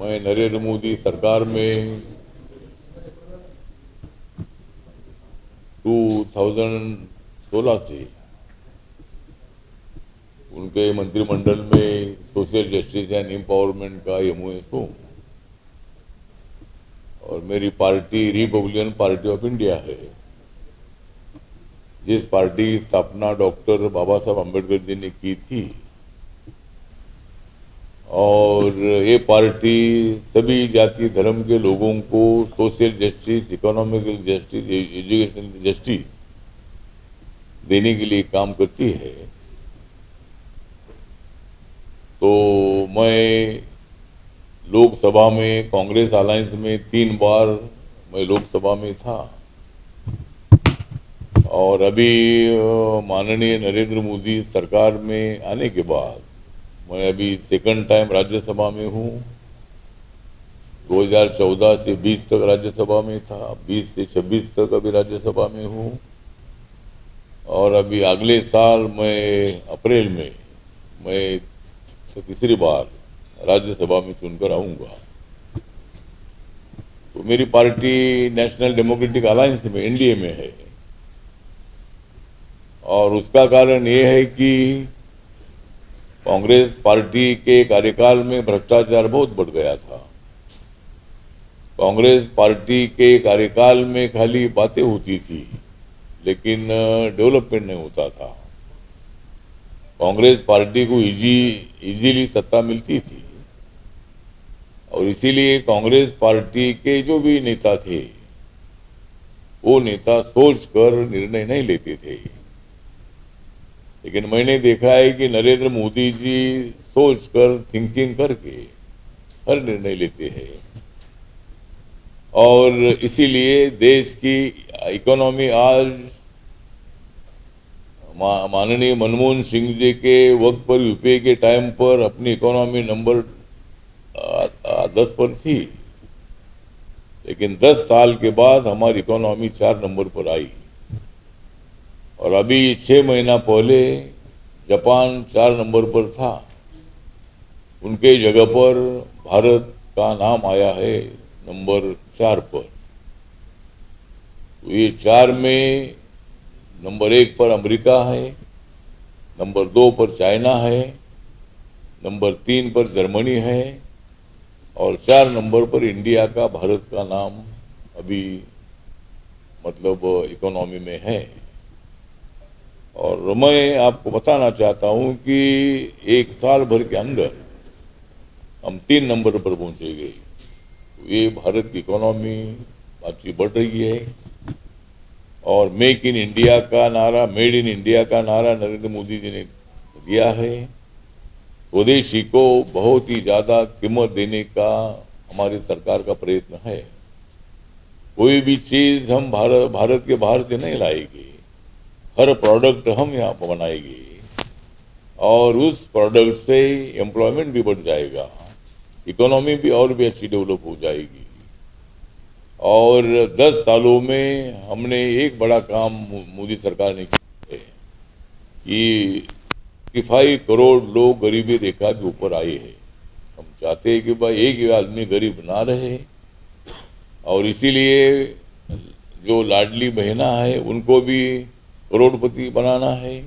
मैं नरेंद्र मोदी सरकार में 2016 से उनके मंत्रिमंडल में सोशल जस्टिस एंड एम्पावरमेंट का एमओएस हूँ और मेरी party Republican party of India है, जिस पार्टी की स्थापना डॉक्टर बाबा साहब अम्बेडकर जी ने की थी। और ये पार्टी सभी जाति धर्म के लोगों को social justice, economical justice, education justice देने के लिए काम करती है। तो मैं लोकसभा में कांग्रेस अलायंस में 3 बार मैं लोकसभा में था और अभी माननीय नरेंद्र मोदी सरकार में आने के बाद मैं अभी सेकंड टाइम राज्यसभा में हूँ। 2014 से 20 तक राज्यसभा में था, 20 से 26 तक अभी राज्यसभा में हूँ और अभी अगले साल मैं अप्रैल में मैं तीसरी बार राज्यसभा में चुनकर आऊँगा। तो मेरी पार्टी नेशनल डेमोक्रेटिक अलायंस में, एनडीए में है और उसका कारण ये है कि कांग्रेस पार्टी के कार्यकाल में भ्रष्टाचार बहुत बढ़ गया था। कांग्रेस पार्टी के कार्यकाल में खाली बातें होती थी लेकिन डेवलपमेंट नहीं होता था। कांग्रेस पार्टी को इजीली सत्ता मिलती थी और इसीलिए कांग्रेस पार्टी के जो भी नेता थे वो नेता सोचकर निर्णय नहीं लेते थे। लेकिन मैंने देखा है कि नरेंद्र मोदी जी सोचकर, थिंकिंग करके हर निर्णय लेते हैं और इसीलिए देश की इकोनॉमी आज माननीय मनमोहन सिंह जी के वक्त पर, यूपीए के टाइम पर अपनी इकोनॉमी नंबर 10 पर थी, लेकिन 10 साल के बाद हमारी इकोनॉमी 4 नंबर पर आई और अभी 6 महीना पहले जापान 4 नंबर पर था, उनके जगह पर भारत का नाम आया है नंबर 4 पर। तो ये 4 में नंबर 1 पर अमेरिका है, नंबर 2 पर चाइना है, नंबर 3 पर जर्मनी है और 4 नंबर पर इंडिया का, भारत का नाम अभी मतलब इकोनॉमी में है। और मैं आपको बताना चाहता हूं कि 1 साल भर के अंदर हम 3 नंबर पर पहुंचेंगे। तो ये भारत की इकोनॉमी अच्छी बढ़ रही है और मेक इन इंडिया का नारा, मेड इन इंडिया का नारा नरेंद्र मोदी जी ने दिया है। स्वदेशी को बहुत ही ज़्यादा कीमत देने का हमारी सरकार का प्रयत्न है। कोई भी चीज़ हम भारत के बाहर से नहीं लाएंगे, हर प्रोडक्ट हम यहाँ पर बनाएंगे और उस प्रोडक्ट से एम्प्लॉयमेंट भी बढ़ जाएगा, इकोनॉमी भी और भी अच्छी डेवलप हो जाएगी। और 10 सालों में हमने एक बड़ा काम मोदी सरकार ने किया है कि 55 करोड़ लोग गरीबी रेखा के ऊपर आए हैं। हम चाहते हैं कि भाई एक भी आदमी गरीब ना रहे और इसीलिए जो लाडली बहना है उनको भी करोड़पति बनाना है।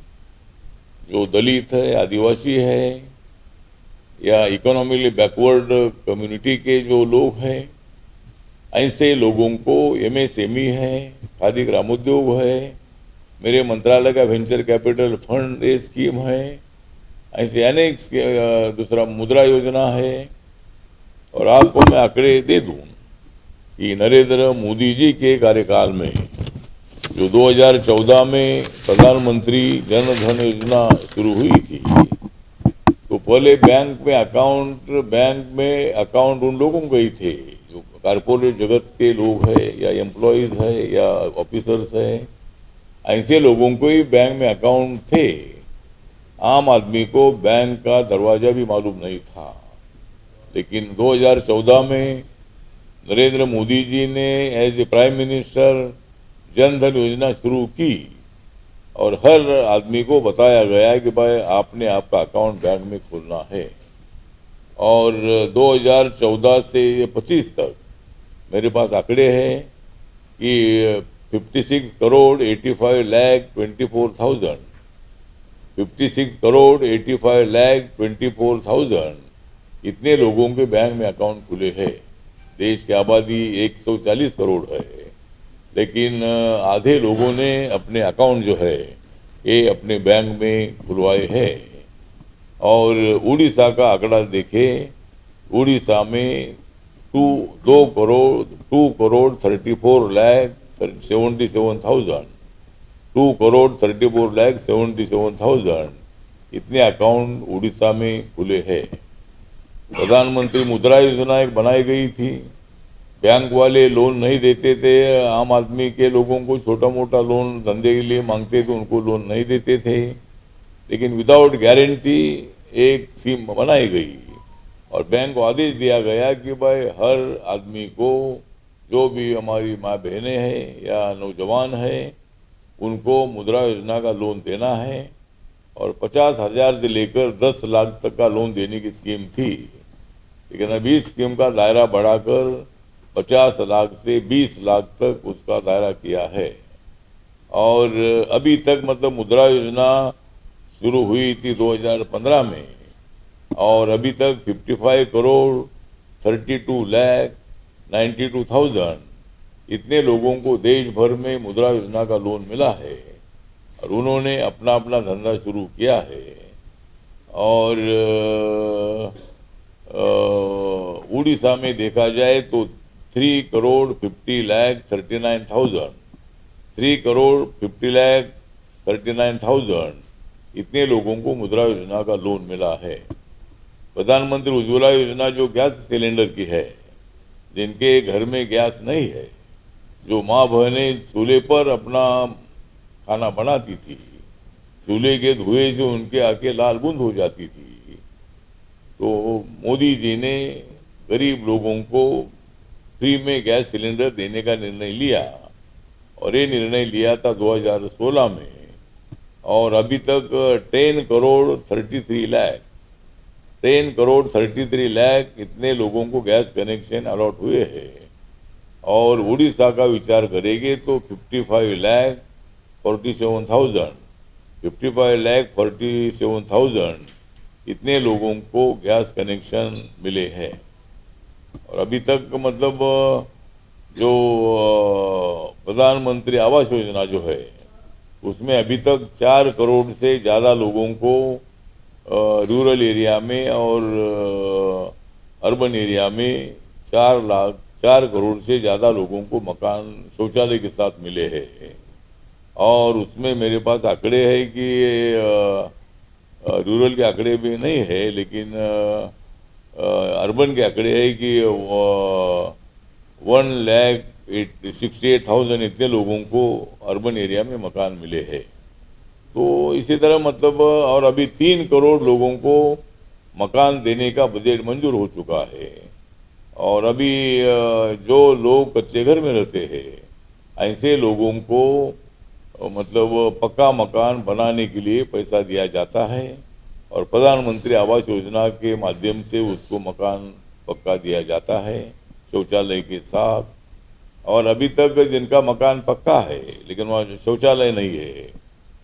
जो दलित है, आदिवासी है या इकोनॉमिकली बैकवर्ड कम्युनिटी के जो लोग हैं, ऐसे लोगों को एमएसएमई है, खादी ग्रामोद्योग है, मेरे मंत्रालय का वेंचर कैपिटल फंड ये स्कीम है, ऐसे अनेक दूसरा मुद्रा योजना है। और आपको मैं आंकड़े दे दूं कि नरेंद्र मोदी जी के कार्यकाल में जो 2014 में प्रधानमंत्री जन धन योजना शुरू हुई थी, तो पहले बैंक में अकाउंट उन लोगों को ही थे जो कारपोरेट जगत के लोग हैं या एम्प्लॉयज है या ऑफिसर्स हैं, ऐसे लोगों को ही बैंक में अकाउंट थे। आम आदमी को बैंक का दरवाजा भी मालूम नहीं था। लेकिन 2014 में नरेंद्र मोदी जी ने as a prime minister Jan Dhan योजना शुरू की और हर आदमी को बताया गया कि भाई आपने आपका अकाउंट बैंक में खोलना है। और 2014 से 25 तक मेरे पास आंकड़े हैं कि 56 करोड़ 85 लाख 24,000, 56 करोड़ 85 लाख 24,000 इतने लोगों के बैंक में अकाउंट खुले हैं। देश की आबादी 140 करोड़ है, लेकिन आधे लोगों ने अपने अकाउंट जो है ये अपने बैंक में खुलवाए हैं। और उड़ीसा का आंकड़ा देखें, उड़ीसा में 2 करोड़ 34 लाख 77,000, 2 करोड़ 34 लाख 77,000 इतने अकाउंट उड़ीसा में खुले हैं। प्रधानमंत्री मुद्रा योजना एक बनाई गई थी। बैंक वाले लोन नहीं देते थे, आम आदमी के लोगों को छोटा मोटा लोन धंधे के लिए मांगते थे, उनको लोन नहीं देते थे। लेकिन विदाउट गारंटी एक स्कीम बनाई गई और बैंक को आदेश दिया गया कि भाई हर आदमी को, जो भी हमारी माँ बहनें हैं या नौजवान हैं, उनको मुद्रा योजना का लोन देना है। और 50,000 से लेकर 10 लाख तक का लोन देने की स्कीम थी। लेकिन अभी स्कीम का दायरा बढ़ाकर 50 लाख से 20 लाख तक उसका दायरा किया है। और अभी तक मतलब मुद्रा योजना शुरू हुई थी 2015 में, और अभी तक 55 करोड़ 32 लाख 92,000 इतने लोगों को देश भर में मुद्रा योजना का लोन मिला है और उन्होंने अपना अपना धंधा शुरू किया है। और उड़ीसा में देखा जाए तो 3 करोड़ 50 लाख 39,000, 3 करोड़ 50 लाख 39,000 इतने लोगों को मुद्रा योजना का लोन मिला है। प्रधानमंत्री उज्ज्वला योजना जो गैस सिलेंडर की है, जिनके घर में गैस नहीं है, जो माँ बहनें चूल्हे पर अपना खाना बनाती थी, चूल्हे के धुएं से उनके आंखें लाल बुंद हो जाती थी, तो मोदी जी ने गरीब लोगों को फ्री में गैस सिलेंडर देने का निर्णय लिया। और ये निर्णय लिया था 2016 में, और अभी तक 10 करोड़ 33 लाख 10 करोड़ 33 लाख इतने लोगों को गैस कनेक्शन अलॉट हुए हैं। और उड़ीसा का विचार करेंगे तो 55 लाख 47,000, 55 लाख 47,000 इतने लोगों को गैस कनेक्शन मिले हैं। और अभी तक मतलब जो प्रधानमंत्री आवास योजना जो है, उसमें अभी तक 4 करोड़ से ज़्यादा लोगों को रूरल एरिया में और अर्बन एरिया में 4 करोड़ से ज़्यादा लोगों को मकान शौचालय के साथ मिले हैं। और उसमें मेरे पास आंकड़े हैं कि रूरल के आंकड़े भी नहीं है, लेकिन अर्बन के आंकड़े हैं कि 1,68,000 इतने लोगों को अर्बन एरिया में मकान मिले हैं। तो इसी तरह मतलब और अभी 3 करोड़ लोगों को मकान देने का बजट मंजूर हो चुका है। और अभी जो लोग कच्चे घर में रहते हैं, ऐसे लोगों को मतलब पक्का मकान बनाने के लिए पैसा दिया जाता है और प्रधानमंत्री आवास योजना के माध्यम से उसको मकान पक्का दिया जाता है शौचालय के साथ। और अभी तक जिनका मकान पक्का है लेकिन वहाँ शौचालय नहीं है,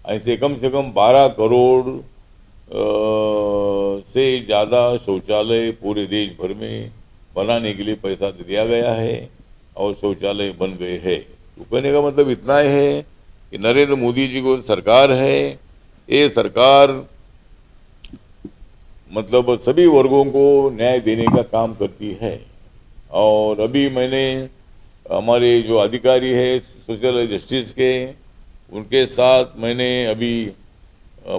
ऐसे कम से कम 12 करोड़ से ज़्यादा शौचालय पूरे देश भर में बनाने के लिए पैसा दिया गया है और शौचालय बन गए हैं। तो कहने का मतलब इतना है कि नरेंद्र मोदी जी को सरकार है, ये सरकार मतलब सभी वर्गों को न्याय देने का काम करती है। और अभी मैंने हमारे जो अधिकारी है सोशल जस्टिस के, उनके साथ मैंने अभी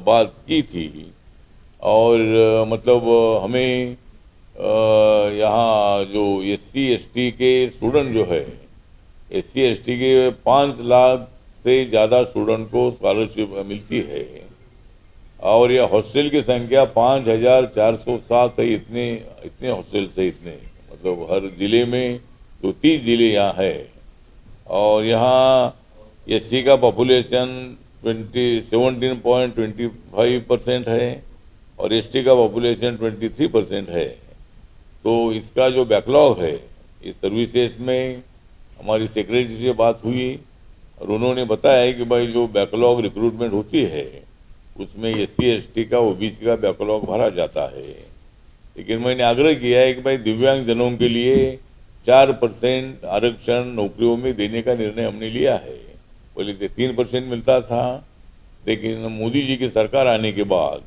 बात की थी। और मतलब हमें यहाँ जो SC ST के स्टूडेंट जो है, SC ST के 5 लाख से ज़्यादा स्टूडेंट को स्कॉलरशिप मिलती है। और यह हॉस्टल की संख्या 5,407 है। इतने हॉस्टल से इतने मतलब हर ज़िले में तो 30 ज़िले यहाँ है। और यहाँ SC का पॉपुलेशन 17.25% है और ST का पॉपुलेशन 23% है। तो इसका जो बैकलॉग है इस सर्विसेज में हमारी सेक्रेटरी से बात हुई और उन्होंने बताया कि भाई जो बैकलॉग रिक्रूटमेंट होती है उसमें SC ST का OBC का बैकलॉग भरा जाता है। लेकिन मैंने आग्रह किया है कि भाई दिव्यांग जनों के लिए 4% आरक्षण नौकरियों में देने का निर्णय हमने लिया है। पहले तो 3% मिलता था, लेकिन मोदी जी की सरकार आने के बाद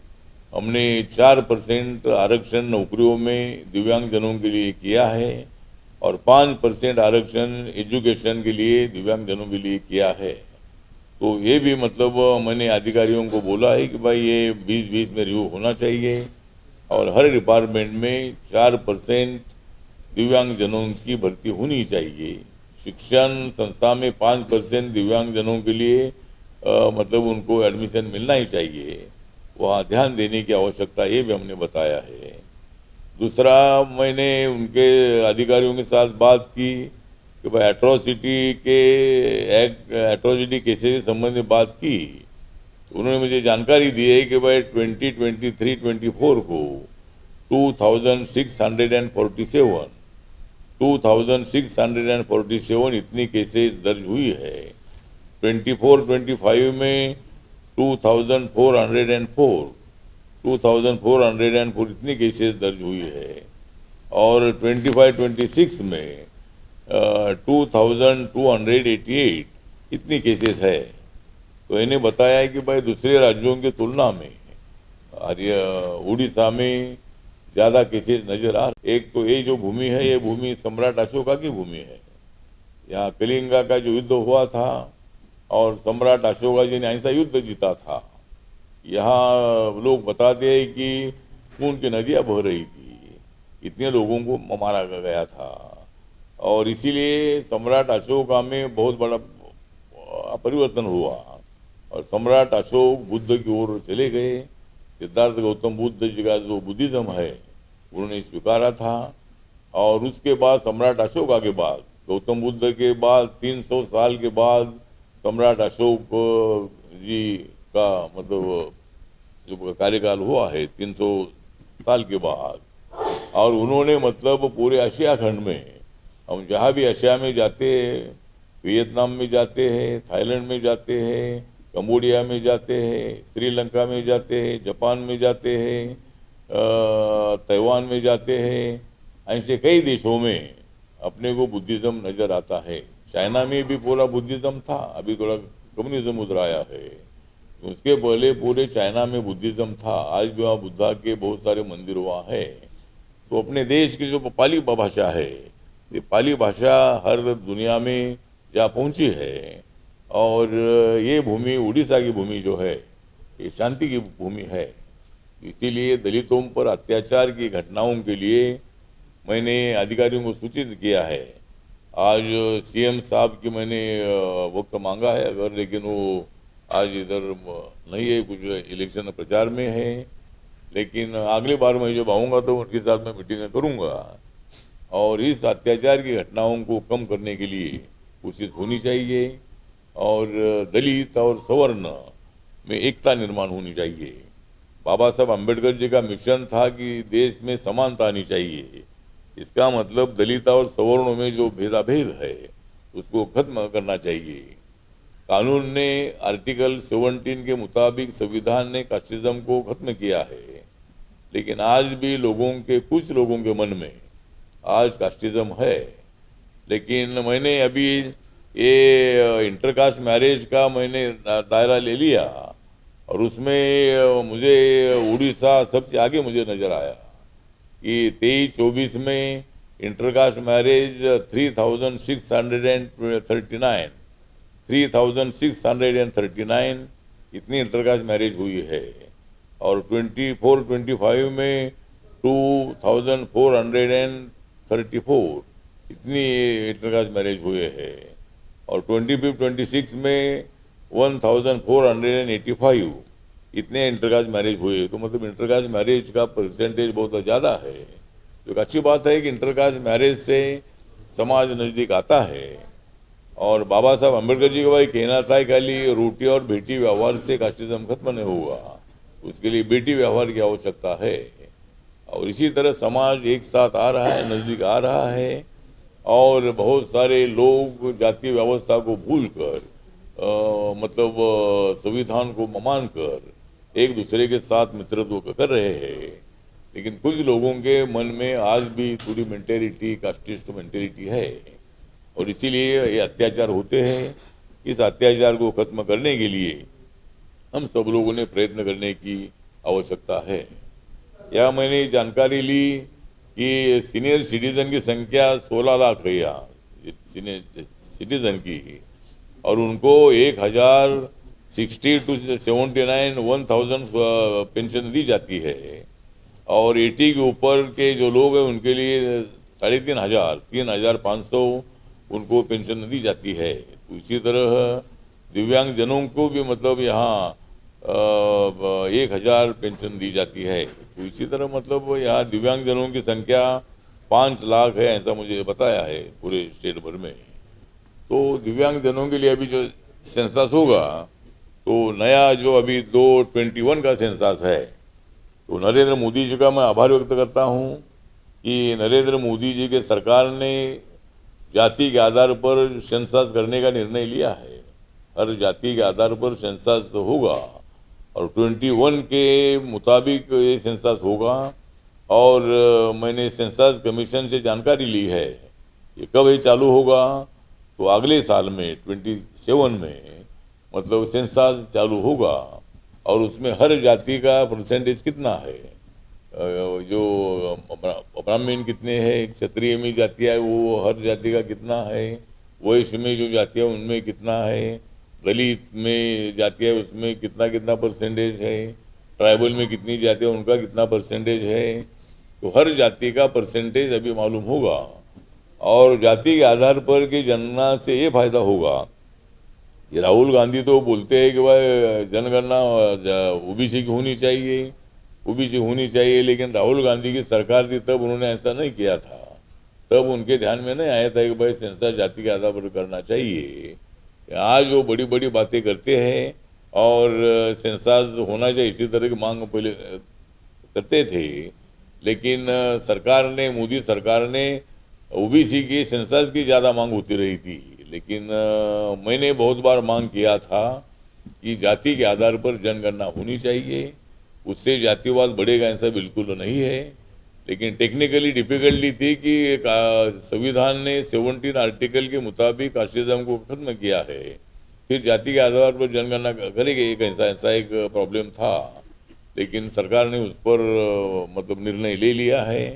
हमने 4% आरक्षण नौकरियों में दिव्यांग जनों के लिए किया है और 5% आरक्षण एजुकेशन के लिए दिव्यांग जनों के लिए किया है। तो ये भी मतलब मैंने अधिकारियों को बोला है कि भाई ये 20-20 में रिव्यू होना चाहिए और हर डिपार्टमेंट में 4% दिव्यांग जनों की भर्ती होनी चाहिए। शिक्षण संस्था में 5% दिव्यांग जनों के लिए मतलब उनको एडमिशन मिलना ही चाहिए, वहाँ ध्यान देने की आवश्यकता ये भी हमने बताया है। दूसरा, मैंने उनके अधिकारियों के साथ बात की कि भाई एट्रोसिटी केसेस के संबंध में बात की। उन्होंने मुझे जानकारी दी है कि भाई 2023-24 को 2647 इतनी केसेस दर्ज हुई है। 24-25 में 2404 इतनी केसेस दर्ज हुई है और 25-26 में 2288 इतनी केसेस है। तो इन्हें बताया है कि भाई दूसरे राज्यों की तुलना में उड़ीसा में ज़्यादा केसेस नजर आ रहे। एक तो ये जो भूमि है ये भूमि सम्राट अशोका की भूमि है। यहाँ कलिंगा का जो युद्ध हुआ था और सम्राट अशोका जी ने ऐसा युद्ध जीता था। यहाँ लोग बताते हैं कि खून की नदियाँ बह रही थी, इतने लोगों को मारा गया था और इसीलिए सम्राट अशोका में बहुत बड़ा परिवर्तन हुआ और सम्राट अशोक बुद्ध की ओर चले गए। सिद्धार्थ गौतम बुद्ध जी का जो बुद्धिज्म है उन्होंने स्वीकारा था और उसके बाद सम्राट अशोका के बाद गौतम बुद्ध के बाद 300 साल के बाद सम्राट अशोक जी का मतलब जो कार्यकाल हुआ है 300 साल के बाद, और उन्होंने मतलब पूरे एशिया खंड में, हम जहाँ भी एशिया में जाते हैं, वियतनाम में जाते हैं, थाईलैंड में जाते हैं, कंबोडिया में जाते हैं, श्रीलंका में जाते हैं, जापान में जाते हैं, ताइवान में जाते हैं, ऐसे कई देशों में अपने को बुद्धिज्म नजर आता है। चाइना में भी पूरा बुद्धिज्म था, अभी थोड़ा कम्युनिज्म उधर आया है। उसके पहले पूरे चाइना में बुद्धिज्म था। आज भी वहाँ बुद्धा के बहुत सारे मंदिर वहाँ है। तो अपने देश की जो पाली भाषा है, ये पाली भाषा हर दुनिया में जा पहुँची है और ये भूमि उड़ीसा की भूमि जो है ये शांति की भूमि है। इसीलिए दलितों पर अत्याचार की घटनाओं के लिए मैंने अधिकारियों को सूचित किया है। आज CM साहब की मैंने वक्त मांगा है अगर, लेकिन वो आज इधर नहीं है, कुछ इलेक्शन प्रचार में है। लेकिन अगली बार मैं जब आऊँगा तो उनके साथ मैं मीटिंग करूँगा और इस अत्याचार की घटनाओं को कम करने के लिए कोशिश होनी चाहिए और दलित और सवर्ण में एकता निर्माण होनी चाहिए। बाबा साहब अम्बेडकर जी का मिशन था कि देश में समानता आनी चाहिए। इसका मतलब दलित और सवर्णों में जो भेदाभेद है उसको खत्म करना चाहिए। कानून ने आर्टिकल 17 के मुताबिक संविधान ने कास्टिज्म को खत्म किया है, लेकिन आज भी कुछ लोगों के मन में आज कास्टिज्म है। लेकिन मैंने अभी ये इंटरकास्ट मैरिज का मैंने दायरा ले लिया और उसमें मुझे उड़ीसा सबसे आगे मुझे नज़र आया कि 23-24 में इंटरकास्ट मैरिज 3,639 इतनी इंटरकास्ट मैरिज हुई है और 24-25 में 2,434 इतनी इंटरकास्ट मैरिज हुए हैं और 25-26 में 1,485 इतने इंटरकास्ट मैरिज हुए। तो मतलब इंटरकास्ट मैरिज का परसेंटेज बहुत ज़्यादा है। तो एक अच्छी बात है कि इंटरकास्ट मैरिज से समाज नज़दीक आता है और बाबा साहब अम्बेडकर जी का भाई कहना था कि खाली रोटी और बेटी व्यवहार से कास्टिज्म खत्म नहीं होगा, उसके लिए बेटी व्यवहार की आवश्यकता है। और इसी तरह समाज एक साथ आ रहा है, नज़दीक आ रहा है, और बहुत सारे लोग जातीय व्यवस्था को भूलकर मतलब संविधान को मानकर एक दूसरे के साथ मित्रत्व कर रहे हैं। लेकिन कुछ लोगों के मन में आज भी थोड़ी मेंटेलिटी, कास्टिस्ट मेंटेलिटी है, और इसीलिए ये अत्याचार होते हैं। इस अत्याचार को खत्म करने के लिए हम सब लोगों ने प्रयत्न करने की आवश्यकता है। यह मैंने जानकारी ली कि सीनियर सिटीजन की संख्या 16 लाख है यहाँ, सीनियर सिटीजन की, और उनको 1060 टू 79 1000 पेंशन दी जाती है, और 80 के ऊपर के जो लोग हैं उनके लिए 3500 3500 उनको पेंशन दी जाती है। तो इसी तरह दिव्यांग जनों को भी मतलब यहाँ 1000 पेंशन दी जाती है। तो इसी तरह मतलब यहाँ दिव्यांग जनों की संख्या 5 लाख है, ऐसा मुझे बताया है पूरे स्टेट भर में। तो दिव्यांग जनों के लिए अभी जो सेंसस होगा, तो नया जो अभी 2021 का सेंसस है, तो नरेंद्र मोदी जी का मैं आभार व्यक्त करता हूँ कि नरेंद्र मोदी जी के सरकार ने जाति के आधार पर सेंसस करने का निर्णय लिया है। हर जाति के आधार पर सेंसस होगा, और 21 के मुताबिक ये सेंसस होगा। और मैंने सेंसस कमीशन से जानकारी ली है, ये कब ये चालू होगा, तो अगले साल में 27 में मतलब सेंसस चालू होगा, और उसमें हर जाति का परसेंटेज कितना है, जो ब्राह्मण कितने हैं, क्षत्रिय में जातियाँ है वो हर जाति का कितना है, वैश्य में जो जातियाँ उनमें कितना है, दलित में जातियाँ उसमें कितना कितना परसेंटेज है, ट्राइबल में कितनी जातियाँ उनका कितना परसेंटेज है, तो हर जाति का परसेंटेज अभी मालूम होगा। और जाति के आधार पर की जनगणना से ये फायदा होगा कि राहुल गांधी तो बोलते हैं कि भाई जनगणना ओबीसी की होनी चाहिए, ओबीसी होनी चाहिए, लेकिन राहुल गांधी की सरकार थी तब उन्होंने ऐसा नहीं किया था। तब उनके ध्यान में नहीं आया था कि भाई सेंसस जाति के आधार पर करना चाहिए। आज वो बड़ी बड़ी बातें करते हैं, और सेंसस होना चाहिए इसी तरह की मांग पहले करते थे, लेकिन सरकार ने, मोदी सरकार ने ओबीसी की सेंसस की ज़्यादा मांग होती रही थी। लेकिन मैंने बहुत बार मांग किया था कि जाति के आधार पर जनगणना होनी चाहिए, उससे जातिवाद बढ़ेगा, ऐसा बिल्कुल नहीं है। लेकिन टेक्निकली डिफिकल्टी थी कि संविधान ने 17 आर्टिकल के मुताबिक कास्टिज्म को खत्म किया है, फिर जाति के आधार पर जनगणना करेगी, एक ऐसा एक प्रॉब्लम था। लेकिन सरकार ने उस पर मतलब निर्णय ले लिया है,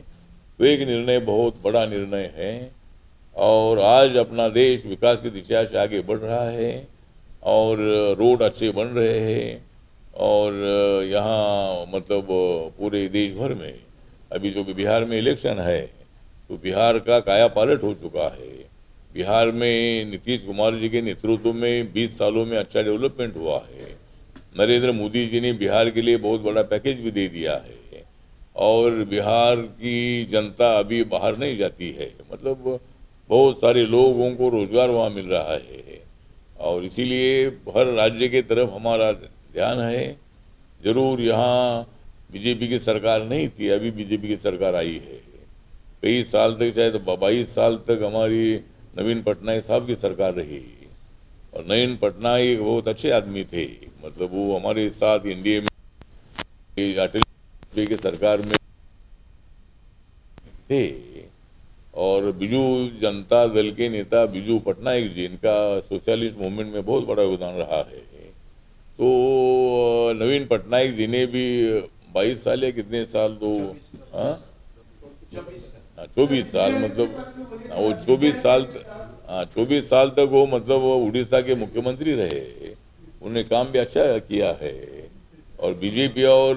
तो एक निर्णय बहुत बड़ा निर्णय है, और आज अपना देश विकास की दिशा से आगे बढ़ रहा है, और रोड अच्छे बन रहे हैं, और यहाँ मतलब पूरे देश भर में अभी जो बिहार में इलेक्शन है, तो बिहार का काया पलट हो चुका है। बिहार में नीतीश कुमार जी के नेतृत्व में 20 सालों में अच्छा डेवलपमेंट हुआ है। नरेंद्र मोदी जी ने बिहार के लिए बहुत बड़ा पैकेज भी दे दिया है, और बिहार की जनता अभी बाहर नहीं जाती है, मतलब बहुत सारे लोगों को रोजगार वहाँ मिल रहा है, और इसीलिए हर राज्य के तरफ हमारा ध्यान है। जरूर यहाँ बीजेपी की सरकार नहीं थी, अभी बीजेपी की सरकार आई है। 23 साल तक, शायद 22 साल तक हमारी नवीन पटनायक साहब की सरकार रही, और नवीन पटनायक बहुत अच्छे आदमी थे, मतलब वो हमारे साथ एनडीए में अटल जी की सरकार में थे। और बिजू जनता दल के नेता बिजू पटनायक जी, इनका सोशलिस्ट मूवमेंट में बहुत बड़ा योगदान रहा है। तो नवीन पटनायक जी ने भी 22 साल या कितने साल, तो 24 साल, मतलब वो 24 साल तक वो मतलब वो उड़ीसा के मुख्यमंत्री रहे। उन्हें काम भी अच्छा किया है, और बीजेपी और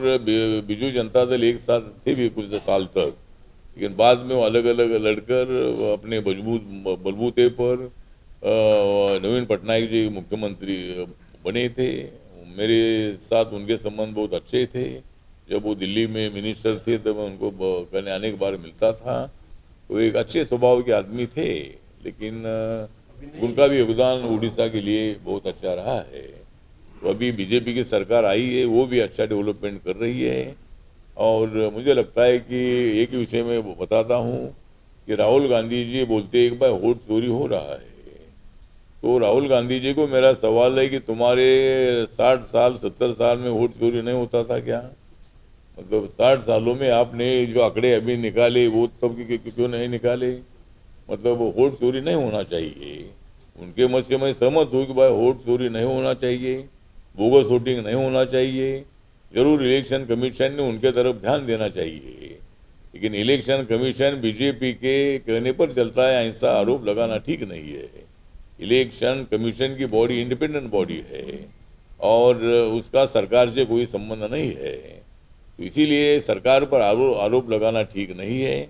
बिजू जनता दल एक साथ थे भी कुछ साल तक, लेकिन बाद में वो अलग अलग लड़कर अपने बलबूते पर नवीन पटनायक जी मुख्यमंत्री बने थे। मेरे साथ उनके संबंध बहुत अच्छे थे। जब वो दिल्ली में मिनिस्टर थे तब मैं उनको कहने आने के बार मिलता था। वो एक अच्छे स्वभाव के आदमी थे, लेकिन उनका भी योगदान उड़ीसा के लिए बहुत अच्छा रहा है। तो अभी बीजेपी की सरकार आई है, वो भी अच्छा डेवलपमेंट कर रही है। और मुझे लगता है कि एक विषय में बताता हूँ कि राहुल गांधी जी बोलते हैं कि भाई वोट चोरी हो रहा है। तो राहुल गांधी जी को मेरा सवाल है कि तुम्हारे 60 साल 70 साल में वोट चोरी नहीं होता था क्या? मतलब 60 सालों में आपने जो आंकड़े अभी निकाले वो तब क्यों नहीं निकाले? मतलब वोट चोरी नहीं होना चाहिए। उनके मत से मैं सहमत हूँ कि भाई वोट चोरी नहीं होना चाहिए, बोगस वोटिंग नहीं होना चाहिए। जरूर इलेक्शन कमीशन ने उनके तरफ ध्यान देना चाहिए, लेकिन इलेक्शन कमीशन बीजेपी के कहने पर चलता है, ऐसा आरोप लगाना ठीक नहीं है। इलेक्शन कमीशन की बॉडी इंडिपेंडेंट बॉडी है और उसका सरकार से कोई संबंध नहीं है। तो इसीलिए सरकार पर आरोप लगाना ठीक नहीं है।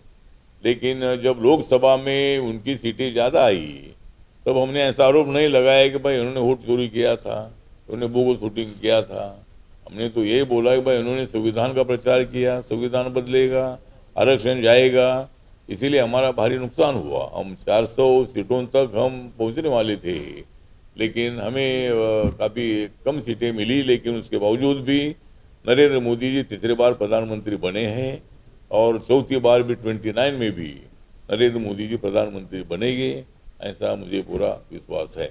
लेकिन जब लोकसभा में उनकी सीटें ज़्यादा आई तब हमने ऐसा आरोप नहीं लगाया कि भाई उन्होंने वोट चोरी किया था, उन्होंने बोगस वोटिंग किया था। हमने तो ये बोला कि भाई उन्होंने संविधान का प्रचार किया, संविधान बदलेगा, आरक्षण जाएगा, इसीलिए हमारा भारी नुकसान हुआ। हम 400 सीटों तक हम पहुंचने वाले थे, लेकिन हमें काफ़ी कम सीटें मिली। लेकिन उसके बावजूद भी नरेंद्र मोदी जी तीसरी बार प्रधानमंत्री बने हैं और चौथी बार भी 29 में भी नरेंद्र मोदी जी प्रधानमंत्री बनेंगे, ऐसा मुझे पूरा विश्वास है।